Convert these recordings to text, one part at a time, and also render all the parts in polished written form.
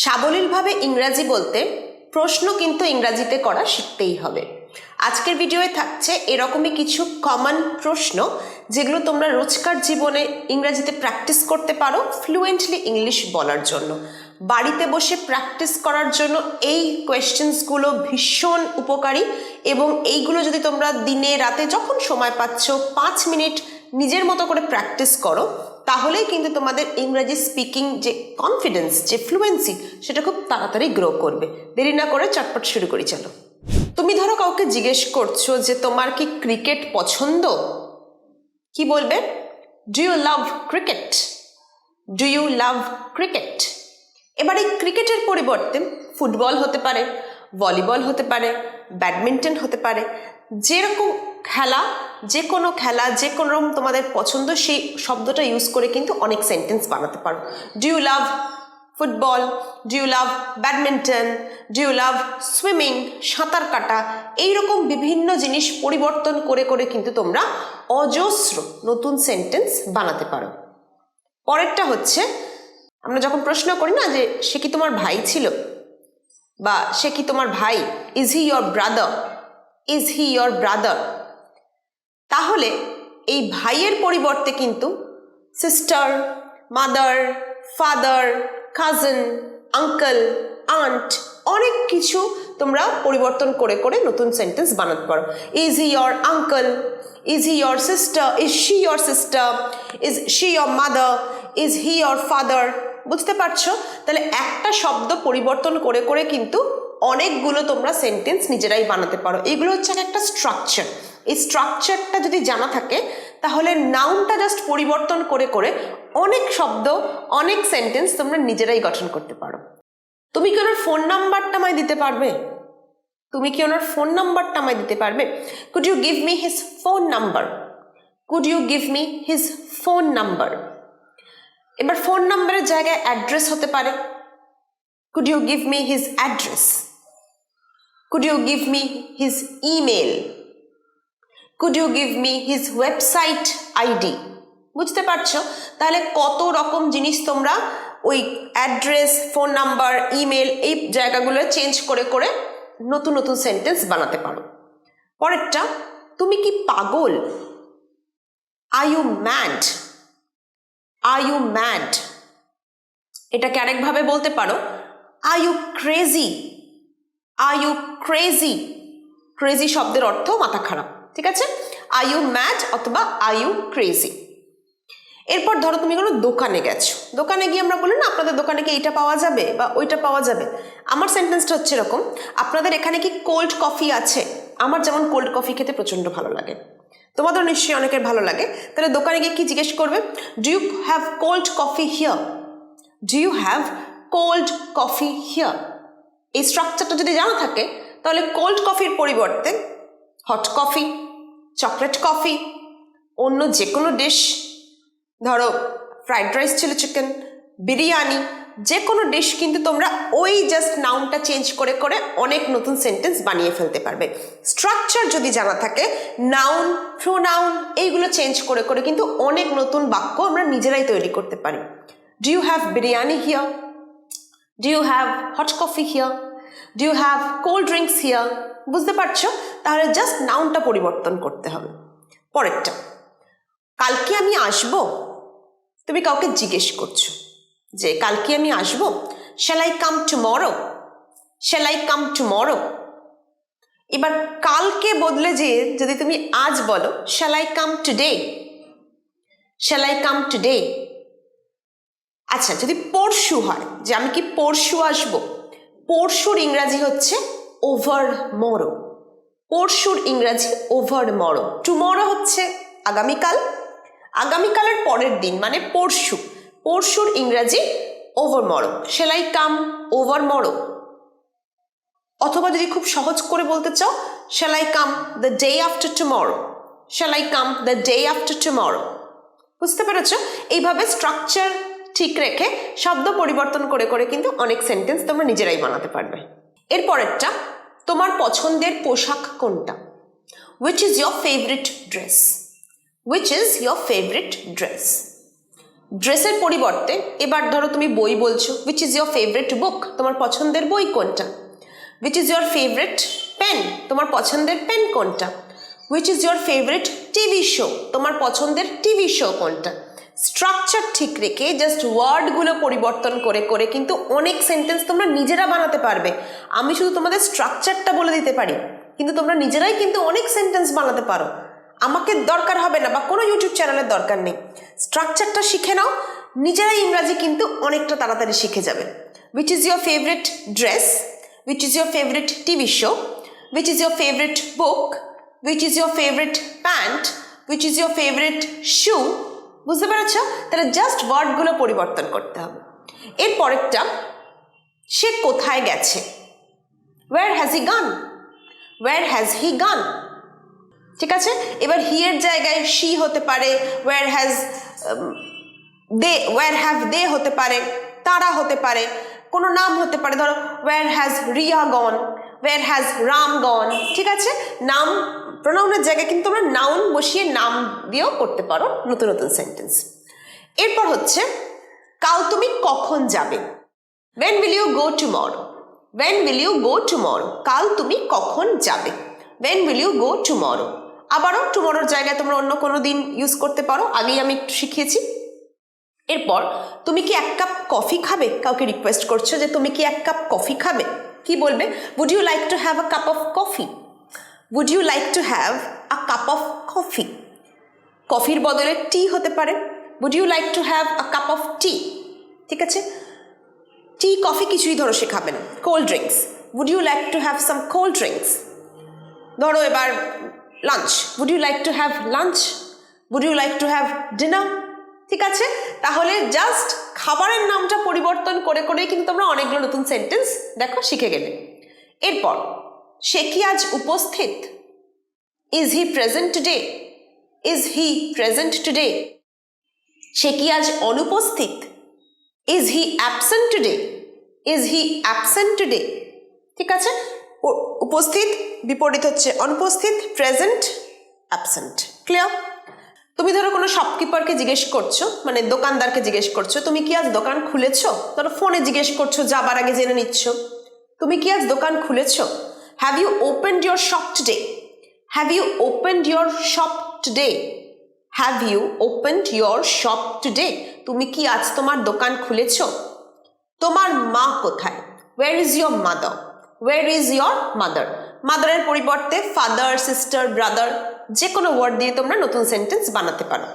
সাবলীলভাবে ইংরাজি বলতে প্রশ্ন কিন্তু ইংরাজিতে করা শিখতেই হবে। আজকের ভিডিওয়ে থাকছে এরকমই কিছু কমন প্রশ্ন যেগুলো তোমরা রোজকার জীবনে ইংরাজিতে প্র্যাকটিস করতে পারো ফ্লুয়েন্টলি ইংলিশ বলার জন্য। বাড়িতে বসে প্র্যাকটিস করার জন্য এই কোয়েশ্চেন্সগুলো ভীষণ উপকারী এবং এইগুলো যদি তোমরা দিনে রাতে যখন সময় পাচ্ছ 5 মিনিট নিজের মতো করে প্র্যাকটিস করো তাহলেই কিন্তু তোমাদের ইংরেজি স্পিকিং যে কনফিডেন্স যে ফ্লুয়েন্সি সেটা খুব তাড়াতাড়ি গ্রো করবে। দেরি না করে চটপট শুরু করি চলো। তুমি ধরো কাউকে জিজ্ঞেস করছো যে তোমার কি ক্রিকেট পছন্দ, কি বলবে? Do you love cricket? Do you love cricket? এবার এই ক্রিকেটের পরিবর্তে ফুটবল হতে পারে, ভলিবল হতে পারে, ব্যাডমিন্টন হতে পারে, যেরকম খেলা যে কোনো রকম তোমাদের পছন্দ সেই শব্দটা ইউজ করে কিন্তু অনেক সেন্টেন্স বানাতে পারো। Do you love football? Do you love badminton? Do you love swimming? সাঁতার কাটা, এইরকম বিভিন্ন জিনিস পরিবর্তন করে করে কিন্তু তোমরা অজস্র নতুন সেন্টেন্স বানাতে পারো। পরেরটা হচ্ছে, আমরা যখন প্রশ্ন করি না যে সে কি তোমার ভাই ছিল বা সে কি তোমার ভাই, is he your brother? Is he your brother? তাহলে এই ভাইয়ের পরিবর্তে কিন্তু sister, mother, father, cousin, uncle, aunt অনেক কিছু তোমরা পরিবর্তন করে করে নতুন সেন্টেন্স বানাতে পারো। Is he your uncle? Is he your sister? Is she your sister? Is she your mother? Is he your father? বুঝতে পারছো? তাহলে একটা শব্দ পরিবর্তন করে করে কিন্তু অনেকগুলো তোমরা সেন্টেন্স নিজেরাই বানাতে পারো। এগুলো হচ্ছে একটা স্ট্রাকচার। এই স্ট্রাকচারটা যদি জানা থাকে তাহলে নাউনটা জাস্ট পরিবর্তন করে করে অনেক শব্দ, অনেক সেন্টেন্স তোমরা নিজেরাই গঠন করতে পারো। তুমি কি ওনার ফোন নাম্বারটা আমায় দিতে পারবে? তুমি কি ওনার ফোন নাম্বারটা আমায় দিতে পারবে? Could you give me his phone number? Could you give me his phone number? এবার ফোন নাম্বারের জায়গায় অ্যাড্রেস হতে পারে। Could you give me his address? Could you give me his email? Could you give me his website ID? বুঝতে পারছো? তাহলে কত রকম জিনিস তোমরা ওই অ্যাড্রেস, ফোন নাম্বার, ইমেল এই জায়গাগুলো চেঞ্জ করে করে নতুন নতুন সেন্টেন্স বানাতে পারো। পরেরটা, তুমি কি পাগল? Are you mad? Are you mad? এটাকে আরেকভাবে বলতে পারো, are you crazy? Are you crazy? Crazy শব্দের অর্থ মাথা খারাপ, ঠিক আছে? আর ইউ ম্যাড অথবা আর ইউ ক্রেজি। এরপর ধরো তুমি কোনো দোকানে গেছো, দোকানে গিয়ে আমরা বলি না আপনাদের দোকানে কি এইটা পাওয়া যাবে বা ওইটা পাওয়া যাবে। আমার সেন্টেন্সটা হচ্ছে এরকম, আপনাদের এখানে কি কোল্ড কফি আছে? আমার যেমন কোল্ড কফি খেতে প্রচণ্ড ভালো লাগে, তোমাদের নিশ্চয়ই অনেকের ভালো লাগে। তাহলে দোকানে গিয়ে কি জিজ্ঞেস করবে? Do you have cold coffee here? Do you have cold coffee here? এই স্ট্রাকচারটা যদি জানা থাকে তাহলে কোল্ড কফির পরিবর্তে হট কফি, চকলেট কফি, অন্য যে কোনো ডিশ, ধরো fried rice, chilli chicken, biryani, যে কোনো ডিশ কিন্তু তোমরা ওই জাস্ট নাউনটা চেঞ্জ করে করে অনেক নতুন সেন্টেন্স বানিয়ে ফেলতে পারবে। স্ট্রাকচার যদি জানা থাকে, নাউন, প্রোনাউন এইগুলো চেঞ্জ করে করে কিন্তু অনেক নতুন বাক্য আমরা নিজেরাই তৈরি করতে পারি। Do you have biryani here? Do you have hot coffee here? Do you have cold drinks here? বুঝতে পারছো? তাহলে জাস্ট নাউনটা পরিবর্তন করতে হবে। পরেরটা, কালকে আমি আসবো? তুমি কাউকে জিজ্ঞেস করছো যে কালকে আমি আসবো? Shall I come tomorrow? Shall I come tomorrow? এবার কালকে বদলে যে যদি তুমি আজ বলো, shall I come today? Shall I come today? আচ্ছা, যদি পরশু হয় যে আমি কি পরশু আসবো, পরশুর ইংরাজি হচ্ছে ওভার মরো। পরশুর ইংরাজি ওভার মরো। টুমরো হচ্ছে আগামীকাল, আগামীকালের পরের দিন মানে পরশু, পরশুর ইংরাজি over morrow. Shall I come over morrow? অথবা যদি খুব সহজ করে বলতে চাও, shall I come the day after tomorrow? Shall I come the day after tomorrow? বুঝতে পেরেছো? এইভাবে স্ট্রাকচার ঠিক রেখে শব্দ পরিবর্তন করে করে কিন্তু অনেক সেন্টেন্স তোমরা নিজেরাই বানাতে পারবে। এরপরেরটা, তোমার পছন্দের পোশাক কোনটা? Which is your favorite dress? Which is your favorite dress? ড্রেসের পরিবর্তে এবার ধরো তুমি বই বলছো, which is your favourite book, তোমার পছন্দের বই কোনটা? Which is your favourite pen, তোমার পছন্দের পেন কোনটা? Which is your favourite TV show, তোমার পছন্দের টিভি শো কোনটা? স্ট্রাকচার ঠিক রেখে জাস্ট ওয়ার্ডগুলো পরিবর্তন করে করে কিন্তু অনেক সেন্টেন্স তোমরা নিজেরা বানাতে পারবে। আমি শুধু তোমাদের স্ট্রাকচারটা বলে দিতে পারি, কিন্তু তোমরা নিজেরাই কিন্তু অনেক সেন্টেন্স বানাতে পারো। আমাকে দরকার হবে না বা কোনো ইউটিউব চ্যানেলের দরকার নেই, স্ট্রাকচারটা শিখে নাও, নিজেরাই ইংরাজি কিন্তু অনেকটা তাড়াতাড়ি শিখে যাবে। Which is your favourite dress, which is your favourite TV show, which is your favourite book, which is your favourite pant, which is your favourite shoe. বুঝতে পেরেছ? তাহলে জাস্ট ওয়ার্ডগুলো পরিবর্তন করতে হবে। এর পরেরটা, সে কোথায় গেছে, ওয়্যার হ্যাজ হি গান, ওয়্যার হ্যাজ হি গান। ঠিক আছে, এবার হি এর জায়গায় শি হতে পারে, where has they, where have they হতে পারে, তারা হতে পারে, কোনো নাম হতে পারে, ধরো where has Riya gone, where has Ram gone. ঠিক আছে, নাম প্রোনাউনের জায়গায় কিন্তু আমরা নাউন বসিয়ে নাম দিয়েও করতে পারো নতুন নতুন সেন্টেন্স। এরপর হচ্ছে কাল তুমি কখন যাবে, when will you go tomorrow, when will you go tomorrow, কাল তুমি কখন যাবে, when will you go tomorrow। আবারও টুমরোর জায়গায় তোমরা অন্য কোনো দিন ইউজ করতে পারো, আগেই আমি একটু শিখিয়েছি। এরপর তুমি কি এক কাপ কফি খাবে, কাউকে রিকোয়েস্ট করছো যে তুমি কি এক কাপ কফি খাবে, কি বলবে? would you like to have a cup of coffee, would you like to have a cup of coffee। কফির বদলে টি হতে পারে, would you like to have a cup of tea। ঠিক আছে, টি কফি কিছুই ধরো সে খাবে না। Cold drinks, would you like to have some cold drinks। ধরো এবার lunch, would you like to have lunch, would you like to have dinner। ঠিক আছে, তাহলে জাস্ট খাবারের নামটা পরিবর্তন করে করেই কিন্তু তোমরা অনেকগুলো নতুন সেন্টেন্স দেখো শিখে গেলে। এরপর সে কি আজ উপস্থিত, is he present today, is he present today. সে কি আজ অনুপস্থিত, is he absent today, is he absent today. ঠিক আছে, উপস্থিত বিপরীত হচ্ছে অনুপস্থিত, প্রেজেন্ট অ্যাবসেন্ট। ক্লিয়ার? তুমি ধরো কোনো শপকিপারকে জিজ্ঞেস করছো, মানে দোকানদারকে জিজ্ঞেস করছো তুমি কি আজ দোকান খুলেছো, ধরো ফোনে জিজ্ঞেস করছো, যাবার আগে জেনে নিচ্ছ তুমি কি আজ দোকান খুলেছো। Have you opened your shop today, have you opened your shop today, have you opened your shop today. তুমি কি আজ তোমার দোকান খুলেছো। তোমার মা কোথায়, where is your mother, where is your mother. মাদারের পরিবর্তে ফাদার, সিস্টার, ব্রাদার যে কোনো ওয়ার্ড দিয়ে তোমরা নতুন সেন্টেন্স বানাতে পারো।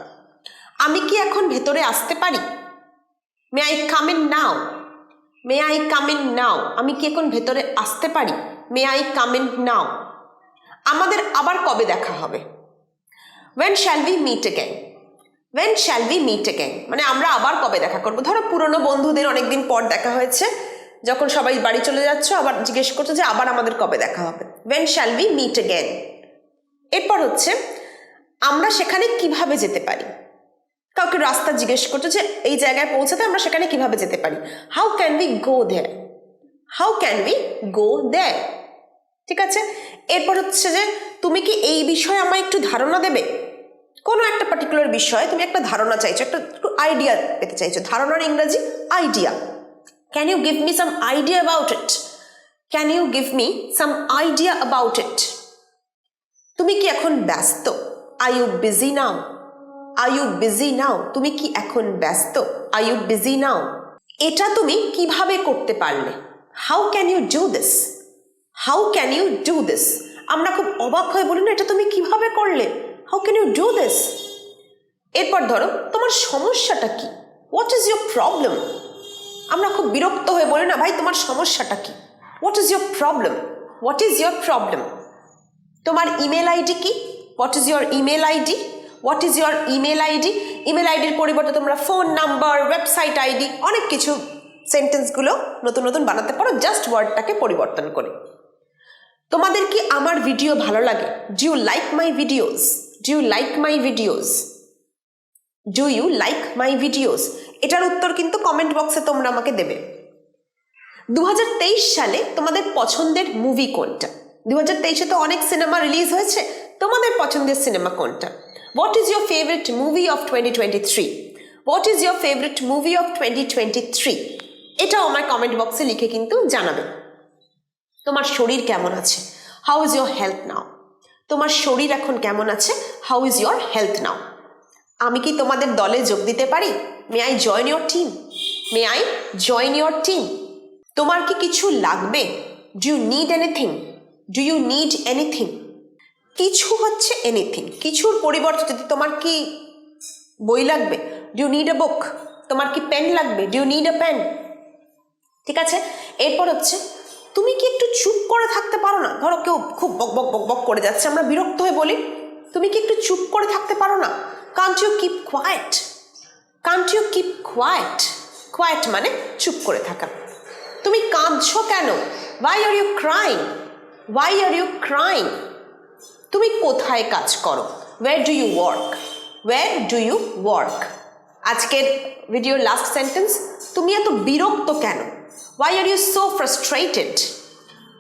আমি কি এখন ভেতরে আসতে পারি, may I come in now, may I come in now. আমি কি এখন ভেতরে আসতে পারি, মে আই কাম ইন নাও। আমাদের আবার কবে দেখা হবে, when shall we meet again, when shall we meet again, মানে আমরা আবার কবে দেখা করবো। ধরো পুরনো বন্ধুদের অনেকদিন পর দেখা হয়েছে, যখন সবাই বাড়ি চলে যাচ্ছ আবার জিজ্ঞেস করছো যে আবার আমাদের কবে দেখা হবে, when shall we meet again। এরপর হচ্ছে আমরা সেখানে কিভাবে যেতে পারি, কাউকে রাস্তা জিজ্ঞেস করছো যে এই জায়গায় পৌঁছাতে আমরা সেখানে কিভাবে যেতে পারি, how can we go there, how can we go there. ঠিক আছে, এরপর হচ্ছে যে তুমি কি এই বিষয়ে আমায় একটু ধারণা দেবে, কোনো একটা পার্টিকুলার বিষয়ে তুমি একটা ধারণা চাইছো, একটু আইডিয়া পেতে চাইছো। ধারণার ইংরাজি idea. Can you give me some idea about it, can you give me some idea about it. তুমি কি এখন ব্যস্ত, are you busy now, are you busy now. তুমি কি এখন ব্যস্ত, আর ইউ বিজি নাও। এটা তুমি কিভাবে করতে পারলে, how can you do this, how can you do this. আমরা খুব অবাক হয়ে বলি না এটা তুমি কিভাবে করলে, how can you do this. এরপর ধরো তোমার সমস্যাটা কি, হোয়াট ইজ ইয়োর প্রবলেম। আমরা খুব বিরক্ত হয়ে বলি না ভাই তোমার সমস্যাটা কি, what is your problem, what is your problem. তোমার ইমেল আইডি কি, what is your email ID, what is your email ID. Email আইডির পরিবর্তে তোমরা ফোন নাম্বার, ওয়েবসাইট আইডি, অনেক কিছু সেন্টেন্সগুলো নতুন নতুন বানাতে পারো জাস্ট ওয়ার্ডটাকে পরিবর্তন করে। তোমাদের কি আমার ভিডিও ভালো লাগে, do you like my videos, do you like my videos, do you like my videos. এটার উত্তর কিন্তু কমেন্ট বক্সে তোমরা আমাকে দেবে। 2023 সালে তোমাদের পছন্দের মুভি কোনটা, 2023-এ তো অনেক সিনেমা রিলিজ হয়েছে, তোমাদের পছন্দের সিনেমা কোনটা। What is your favourite movie of 2023, what is your favourite movie of 2023? এটাও আমার কমেন্ট বক্সে লিখে কিন্তু জানাবে। তোমার শরীর কেমন আছে? How is your health now? তোমার শরীর এখন কেমন আছে? How is your health now? আমি কি তোমাদের দলে যোগ দিতে পারি? May I join your team? May I join your team? তোমার কি কিছু লাগবে? Do you need anything? Do you need anything? কিছু হচ্ছে এনিথিং, কিছুর পরিবর্তে যদি তোমার কি বই লাগবে, do you need a book? তোমার কি পেন লাগবে? Do you need a pen? ঠিক আছে, এরপর হচ্ছে তুমি কি একটু চুপ করে থাকতে পারো না? ধরো কেউ খুব বক বক বক বক করে যাচ্ছে, আমরা বিরক্ত হয়ে বলি, তুমি কি একটু চুপ করে থাকতে পারো না? Can't you keep quiet? Can't you keep quiet? Quiet মানে চুপ করে থাকা। তুমি কাঁদছো কেন? Why are you crying? Why are you crying? তুমি কোথায় কাজ করো? Where do you work? Where do you work? আজকের ভিডিওর লাস্ট সেন্টেন্স, তুমি এত বিরক্ত কেন? Why are you so frustrated?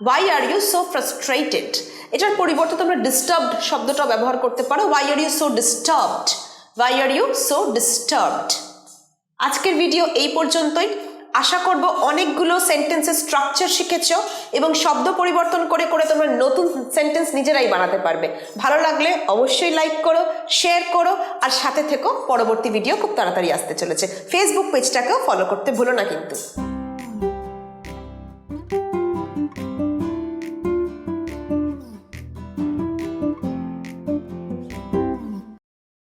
Why are you so frustrated? এটার পরিবর্তে তোমরা ডিস্টার্বড শব্দটা ব্যবহার করতে পারো। Why are you so disturbed? Why are you so disturbed? আজকের ভিডিও এই পর্যন্তই। আশা করব অনেকগুলো সেন্টেন্সের স্ট্রাকচার শিখেছ এবং শব্দ পরিবর্তন করে করে তোমরা নতুন সেন্টেন্স নিজেরাই বানাতে পারবে। ভালো লাগলে অবশ্যই লাইক করো, শেয়ার করো, আর সাথে থেকো। পরবর্তী ভিডিও খুব তাড়াতাড়ি আসতে চলেছে। ফেসবুক পেজটাকেও ফলো করতে ভুলো না কিন্তু।